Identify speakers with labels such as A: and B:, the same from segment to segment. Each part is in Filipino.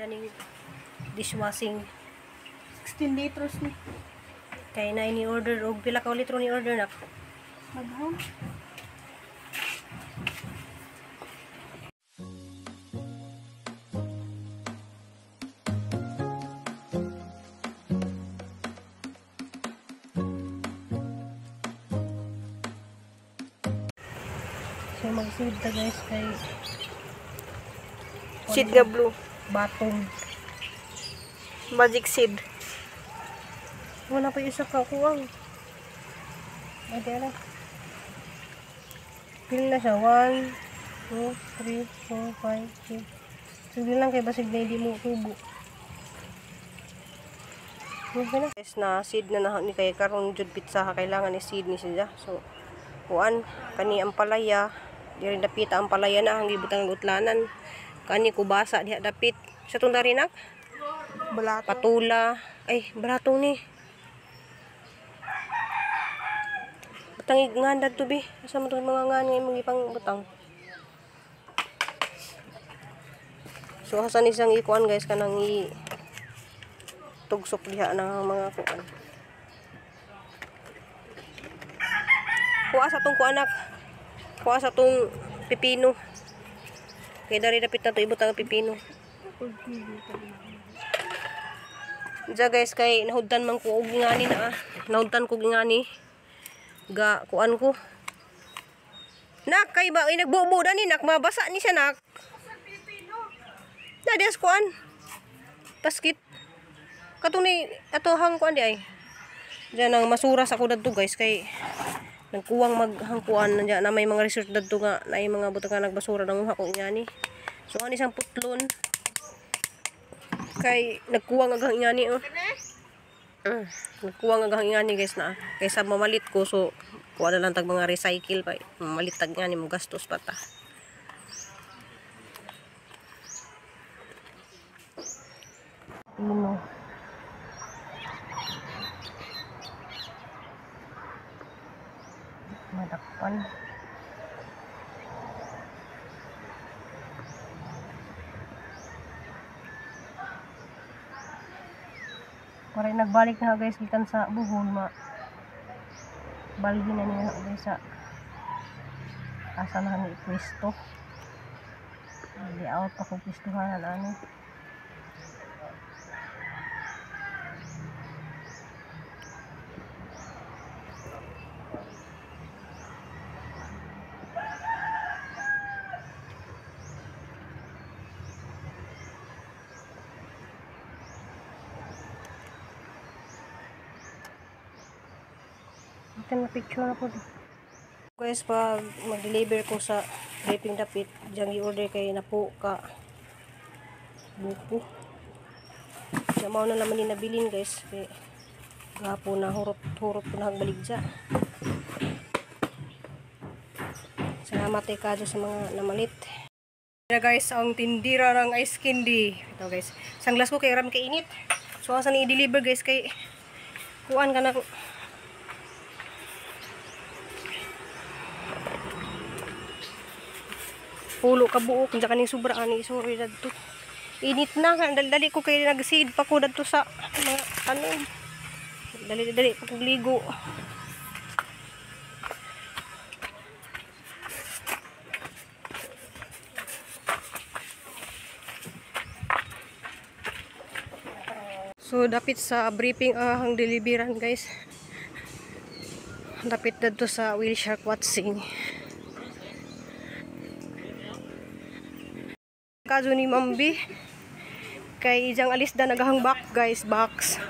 A: Daning dishwashing
B: 16 liters ni.
A: kay na ini order og pila ka litro ni order nak.
B: Maghang.
A: So mag-seed ta guys kay
B: Seed nga blue.
A: batong.
B: Magic seed.
A: Wala pa isa ka kuwang. Ay na. Pila na siya 1 2 3 4 5 6. Sige lang kay basig na hindi mo tubo. Guys na seed na ni kay karon jud pizza kailangan ni seed ni siya. So kuan kani ang palaya diri dapita ang palaya na ang gibutang utlanan. Kani kubasa diha dapit. Sa tong darinak
B: Balatong.
A: patula. Ay balatong ni. Butang nganda to bi. Asa mo tong mga ngani mo gipang butang. So hasan isang ikuan guys kanang i tugsok diha ng mga kuan. Kuha sa tong kuanak. Kuha sa tong pipino. Kay dari dapit na to ibutang pipino. Diya guys kay nahudtan man ko og ngani na nahudtan ko ngani. Ga kuan ko. Nak kay ba ay nagbubo na ni nak mabasa ni siya nak. Na dias kuan. Paskit. Katuni atohang kuan di ay. Diyan nang masuras ako dadto guys kay nagkuwang maghangkuan nandiyan na may mga resort dadto nga na ay mga butang nga nagbasura nang uha ko ingani. So ani isang putlon kay nagkuwang agang ingani oh. Nagkuwang agang ingani guys na kaysa mamalit ko so kuha na lang tag mga recycle pa mamalit tag ingani mo gastos pa ta. Pino. Madakpan. Para nagbalik na guys gikan sa buhol ma. Balhin na niya guys sa asa na ni pwesto. Di out pa ko pwestuhan ano. Ito na picture na po. Guys, pag mag-deliver ko sa draping dapit, diyang i-order kay na po ka buko. Diyan mo na naman nabilin guys. Kaya gapo na hurot-hurot ko na hagbaligja. Salamat kay Kadyo sa mga namalit. Ito guys, ang tindira ng ice candy. Ito guys, sanglas ko kay ram kay init. So, asan i-deliver guys kay kuan ka na pulo ka buok diyan kaning sobra ani sorry dadto init na dali ko kay nag-seed pa ko dadto sa mga tanom dali pa kog ligo. So dapit sa briefing ang deliveran guys, dapit dadto sa Whale Shark Watching. Kadyo ni Mambi kay ijang alisda nagahang back guys, box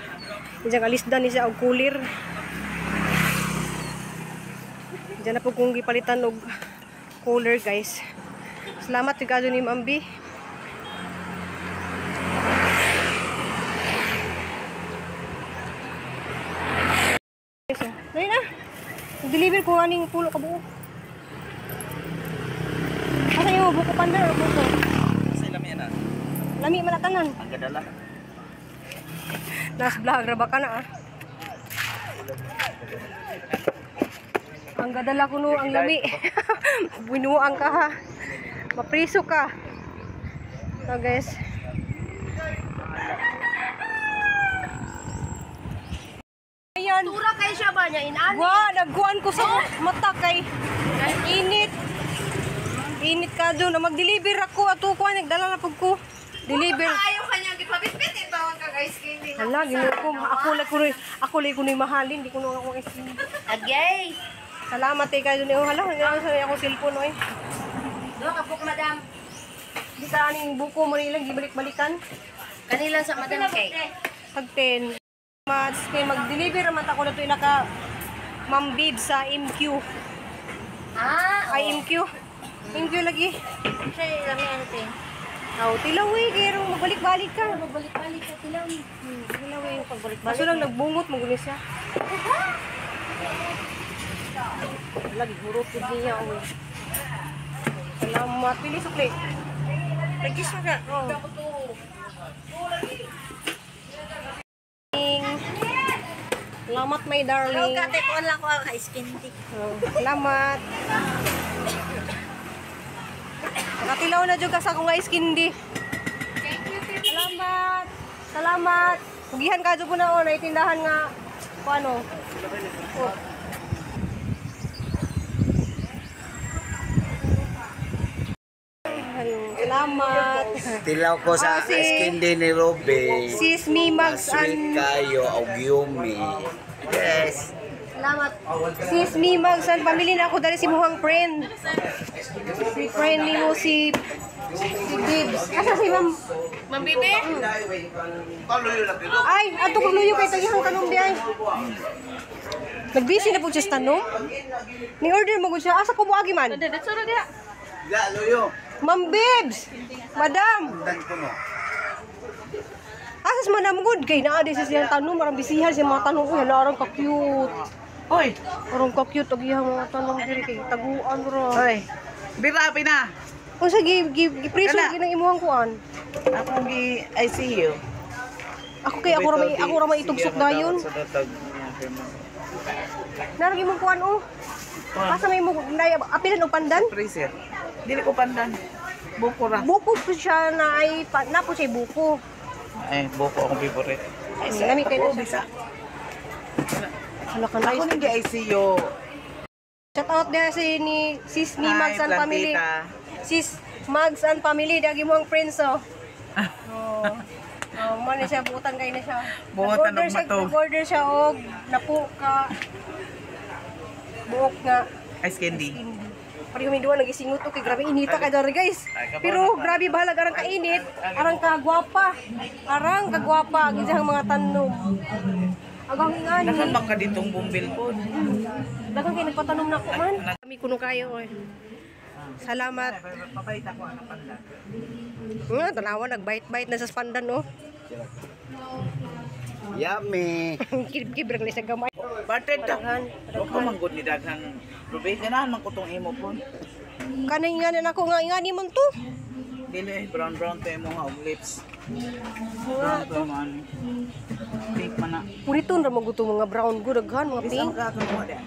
A: ijang alisda ni siya og cooler diyan na po kung gipalitan og cooler guys. Salamat kay kadyo ni Mambi. Dali na deliver ko aning pulo ka buo. Asa yung buko panda o buko? Lami malatanan.
C: Ang gadala.
A: Nas vlog ra ba ka na ah. Ang gadala ko no ang lami. Binuang ka ha. Mapriso ka. So guys. Wa nya inani. Wa nagkuan ko sa mata kay init. Init ka doon na mag-deliver ako ato ko nagdala na pag ko. Deliver.
B: Ayaw kanya gipabitbit tawag ka guys kini.
A: Hala, ginoo ko ako lay ko ni mahalin, di ko na ako isin.
B: Agay.
A: Salamat kay doon hala, nga sa ako cellphone oy.
B: Do kapok madam.
A: Di sa aning buko mo nilang gibalik-balikan.
B: Kanila sa madam kay.
A: Pag 10. Mas kay mag-deliver man ako na to naka Ma'am Bib sa MQ. Ay MQ. MQ lagi.
B: Siya lami ano te.
A: Tilaw kay ro magbalik-balik ka.
B: Magbalik-balik ka tilaw.
A: Tilaw pagbalik-balik. Kaso lang nagbungot mo gulis siya. Lagi hurot ko niya oy. Salamat pili sukli. Lagi siya ka. Salamat my darling.
B: Kate ko lang ko ka skin tick.
A: Salamat. Nakatilaw na jud ka sa akong skin di. Salamat. Salamat. Pugihan ka jud ko na na itindahan nga kuano. Salamat.
C: Tilaw ko sa skin din ni Robby.
A: Sis Mimags
C: Sweet kayo, Augiyumi. Yes.
A: Salamat. Sis Mimags an pamili na ako dali si muhang friend. Si friend ni mo si Bibs. Asa si Ma'am?
B: Ma'am Bibi?
A: Ay, ato ko luyo kay tagihang tanong di ay. Nagbisi na po siya sa tanong. Ni order mo gud siya. Asa ko buagi man?
B: Dito na dia.
C: Ya, loyo.
A: Ma'am Bibs. Madam.
C: Dan ko mo.
A: Asas man good kay naa di sa siyang tanong, marang bisihan siya mga tanong ko, hala arang ka-cute.
D: Oy,
A: Arang ka-cute og iyang mga tanong diri kay taguan ra.
D: oy. Birapi na.
A: Unsa gipreso ginang imuhang kuan?
D: Ako gi ICU.
A: Ako ra may itugsok dayon. Narag imong kuan oh. Asa may mo apilan og pandan?
D: Freezer. Dili ko pandan. Buko ra.
A: Buko po siya na ay na po siya buko.
D: Ay, buko akong favorite.
A: Lami kay
D: Oo,
A: na
D: bisa.
A: Hala ka
D: Ako
A: nice.
D: nang gi ICU.
A: Shout out dia si ni Sis ni Mags and family.
D: Plantita.
A: Sis Mags and family dagi mo ang friends oh. Man siya buutan kay na siya.
D: Buutan og mato.
A: Nag-order siya og napuka. Buok nga.
D: Ice candy.
A: Pari huminduan nagisingot to kay grabe inita kay dere guys. Pero grabe bahala arang kainit, arang kagwapa. Arang kagwapa ginsang mga tanom. Agang ingani.
D: Dakan man ka ditong bumbil po.
A: Dagang kay nagpatanom na ko man. Kami kuno kayo oy. Salamat.
D: Papait ako ang pandan.
A: Nga tanawa nagbait-bait na sa pandan oh.
C: Yummy.
A: Kib-kib ra sa gamay.
D: Barted ta. Ako manggod ni daghang Ruby. Ganahan man ko tong imo po.
A: Kanay nga na ako nga ingani man to.
D: Dili, brown to imo nga og lips. Brown to man. Pink man na.
A: Puriton ra mo guto mga brown good daghan mga
D: Bisa
A: pink.
D: ka mo dia.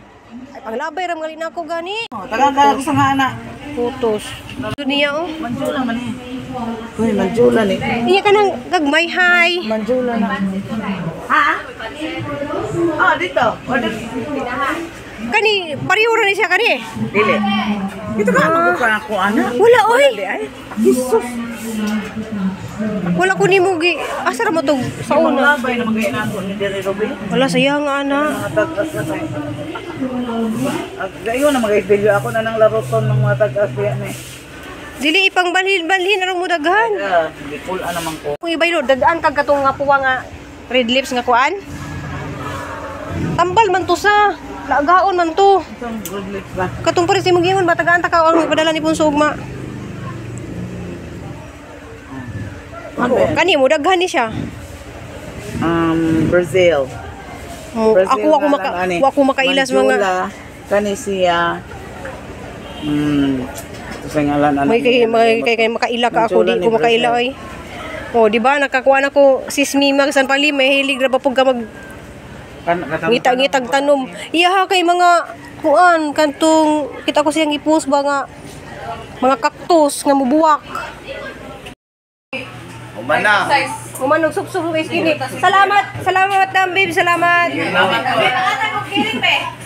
A: Ay panglabay ra mga linako gani.
D: Tagang ka sa nga ana.
A: Putos. Niya oh.
D: Manjula man eh. Uy, manjula ni.
A: Iya ka nang gagmay hi.
D: Manjula na. Ha? Ah, dito. Order.
A: Kani pariyo ra ni siya kani.
D: Dili. Ito ka magkukuha ako ana.
A: Wala oy.
D: Di ay.
A: Jesus. Wala ko nimo gi asa ra mo to sa
D: Una.
A: una.
D: Labay na magayon ako ni Dere Ruby.
A: Wala sayang nga ana.
D: Tagas na tayo. Gayon na mag-video ako na ng laroton ng mga tagas yan eh.
A: Dili ipang balhin arang mo daghan.
D: Yeah, hindi full naman ko.
A: Kung ibaylo dagaan kag katong nga puwa nga red lips nga kuan. Tambal man to sa lagaon man to.
D: Isang good lips ba?
A: Katong pare si Mugingon batagaan ta ka ang padala ni Punso ugma.
D: Ano
A: Ako
D: yan?
A: kani mo daghan ni siya.
D: Brazil. Brazil nga lang, ani.
A: Ako makailas mga
D: Manjula, Canisia. Ito sa ngalan ano.
A: may kay makaila ka ako
D: Manjula
A: di
D: ni
A: ko makaila
D: Brazil.
A: oy. Oh, di ba nakakuha na ko sis Mimag san pali may hilig ra ba pug ka mag ngitag tanom. Iya ha kay mga kuan kantong kita ko siyang i-post ba nga mga kaktus nga mubuwak.
C: Mana?
A: Umanog sup-sup guys kini. Salamat, salamat dam babe, salamat.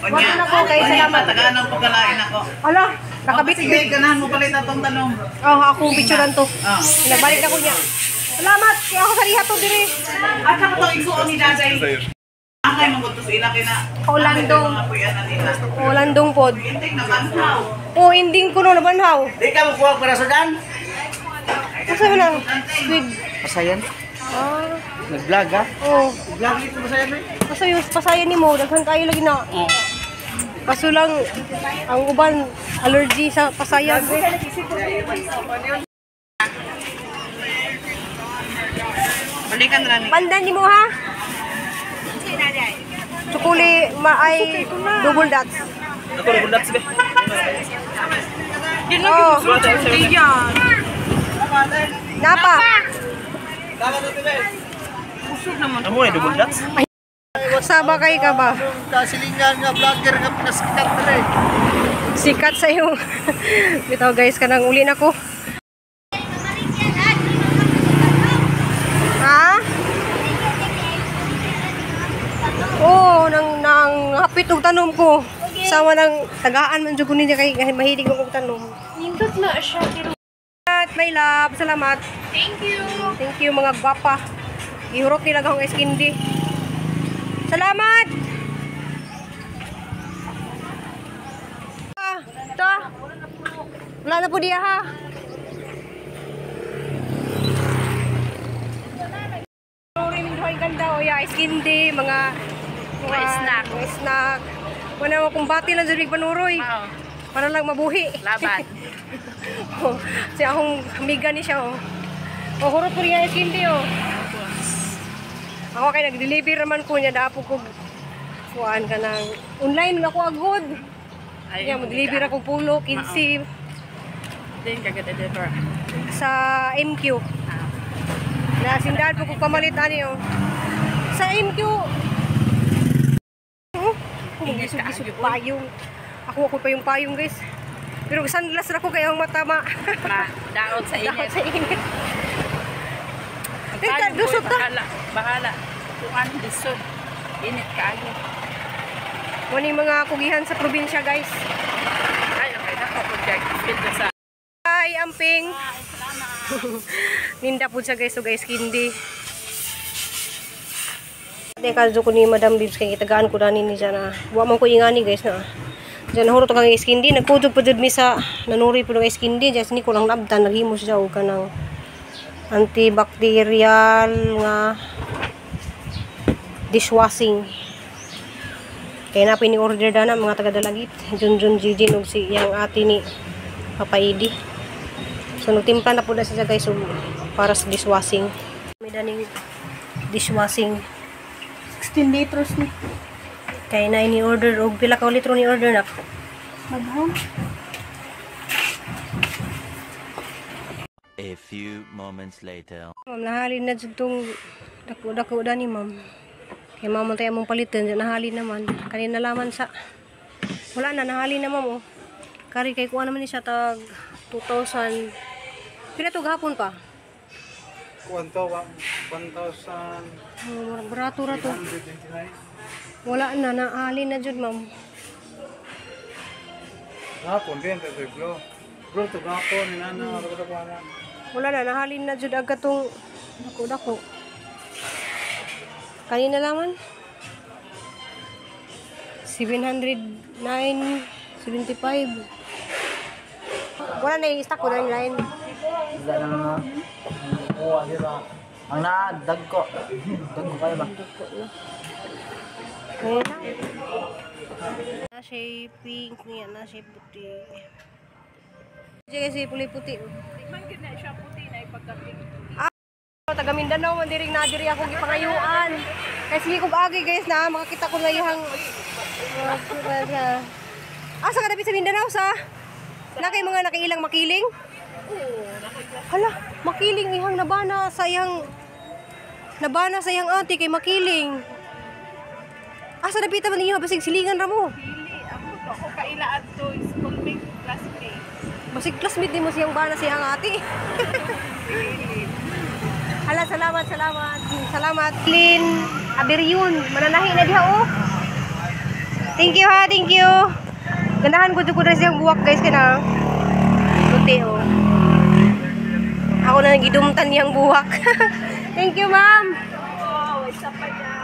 A: Wala na ko kay salamat.
D: Tagaan ang pagkalain ako.
A: Ala, nakabit.
D: Sige, ganahan mo palit atong tanong.
A: Oh, ako picturean to. Nagbalik na ko niya. Salamat, kaya ako sa riha to dire.
D: At ako itong igsuon ni Dajay. Ang kayo mong gusto sila kina.
A: Kaulandong.
D: Mga puyan na nila.
A: Kaulandong pod.
D: Hinting na banhaw.
A: Oh, ending ko no nabanhaw.
C: Di ka magkuha para sa dan?
A: Asa man ang squid?
C: Pasayan?
A: Ah,
C: Nag-vlog ha?
A: oh.
C: Vlog ito pasayan eh?
A: Pasayan ni mo, daghan kayo lagi na. Kaso lang, ang uban, allergy sa pasayan.
D: Balikan na ni.
A: Pandan ni mo ha? Tsukuli, maay double dots.
D: Ako rin bundat sila.
A: Oh, napa?
D: Amo ay double dots.
A: Sabakay ka ba?
C: Kasilingan nga vlogger nga pinasikat na rin.
A: Sikat sa iyo. Bitaw guys, kanang uli na ko. Ha? Oo, nang hapit og tanom ko. Sama ng tagaan man jud ko niya kay mahilig ko og tanom.
B: Nindot na siya.
A: At my love, salamat.
B: Thank you.
A: Thank you mga gwapa. Ihurot nila akong iskindi. Salamat! Ito. Wala na po diya ha. Ay ganda o ya, iskindi, mga
B: snack.
A: Mga snack. Wala mo kung bati lang sa panuroy. Para lang mabuhi.
B: Laban.
A: Oh, siya akong amiga ni siya oh. Oh, hurot ko rin yung iskindi oh. Ako kay nag-deliver naman ko niya dapo ko kuan ka ng online ako agod. Ay, mag-deliver ako pulo 15
B: Then kagad-deliver.
A: sa MQ. Na sindahan po ko pamalit ani oh. Sa MQ. Oh, gisog-gisog payong. Ako pa yung payong guys. Pero sunglass ra ko kaya ang matama.
B: Daot sa
A: Dapat
B: init.
A: sa init. Teka, dusot ta.
B: Bahala. Kung ano disod. Init kayo.
A: Wala yung mga kugihan sa probinsya guys.
B: Ay, okay na ko. Pagkakit sa...
A: Hi, amping. Ninda po siya guys. So guys, hindi. Kaldo ko ni Madam Bibs kay itagaan ko dani ni siya na. Wa man ko ingani guys na. Diyan nahurot kang iskindi. Nagkudog po mi sa nanuri po ng iskindi. Diyan sini ko lang nabdan. Naghimo siya o ka ng antibacterial nga dishwashing. Kaya na pini-order na mga taga-dalagit. Junjun Jijin og si yang ate ni Papaidi. So nagtimpla na po na siya guys so, para sa dishwashing. May daning dishwashing 16 litros ni. Kaya na ini-order og pila ka litro ni order na. Maghang.
E: A few moments later.
A: Ma'am, nahalin na dyan itong dako-dako da ni ma'am. Kaya ma'am, tayo mong palitan dyan, nahalin naman. Kanina laman sa, wala na, nahalin na ma'am oh. Kari kay kuha naman niya tag 2,000. Pila to gahapon pa?
D: Kuwanto 1,000.
A: Barato-rato. Wala na, nahalin na dyan ma'am.
D: Hapon din tayo bro. Bro to hapon ni nana ako na.
A: Wala na, nahalin na dyan agad itong dako-dako. Kanina laman? 709.75. Wala na yung stock ko na yung line.
C: Wala na nga. Oo, dito. Ang nadag ko. Dag ko kayo ba?
A: Ngayon na. Nasa pink niya, nasa puti. Diyan kasi puli-puti. Taga Mindanao man diring na diri ako gipangayuan. Kasi kung agi guys na makakita ko na ihang asa ka dapat sa Mindanao sa na kay mga nakiilang makiling? Hala, makiling ihang nabana sa iyang ate kay makiling. Asa dapat man ninyo basig silingan ra mo?
B: Ako kailaan to schoolmate classmate.
A: Basig classmate din mo siyang bana siyang ate. Ala, salamat. Salamat. Lin Aberion. Mananahi na diha oh. Thank you ha, thank you. Ganahan ko dyan siyang buwak guys kana. Luti oh. Ako na nagidumtan niyang buwak. Thank you ma'am.
B: Oh, isa pa niya.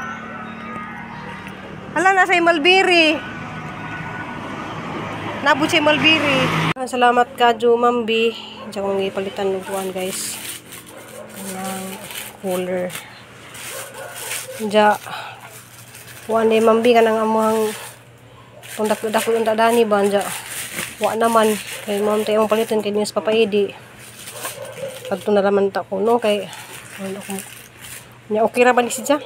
A: Hala, nasa Malbiri. Nabot siya Malbiri. Salamat ka, Jo Mambi. Diyan kong ipalitan ng buwan, guys. Kanang cooler. Diyan. Buwan din, Mambi, ka nang amuhang kung dako yung dadani ba, diyan. Wa naman. Kaya ma'am tayo mong palitan kay Niyas Papaidi. Pagto na naman tako, no? Kay, ano ko. Okay ra ba ni siya?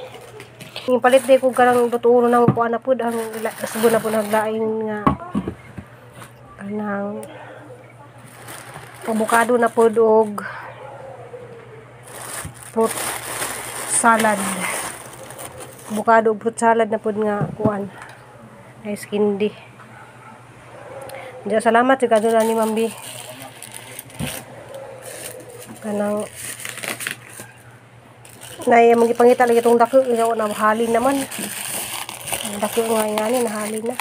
A: Yung palit din ko karang tuturo ng kuha na po. Ang subo na po naglaing nga kanang avocado na po og fruit salad. Avocado og fruit salad na po nga kuan. Ice candy. Diya salamat sa kadula ni Mambi. Kanang nay magipangita lagi itong dako ikaw na halin naman. Ang dako nga ngani nahalin na.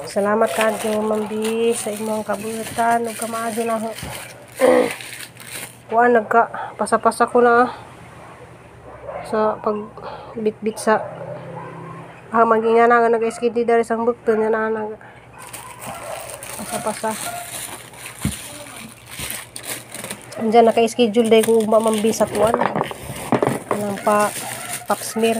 A: Salamat kadto Mambi sa imong kabuhitan ug kamaadyo na ho. Kuan nagka pasa-pasa ko na sa pag bit-bit sa maginga na nag-skid dari sang bukton na nag pasa-pasa. Andiyan naka-schedule day ko Mambi sa kuan. Anang pap smear.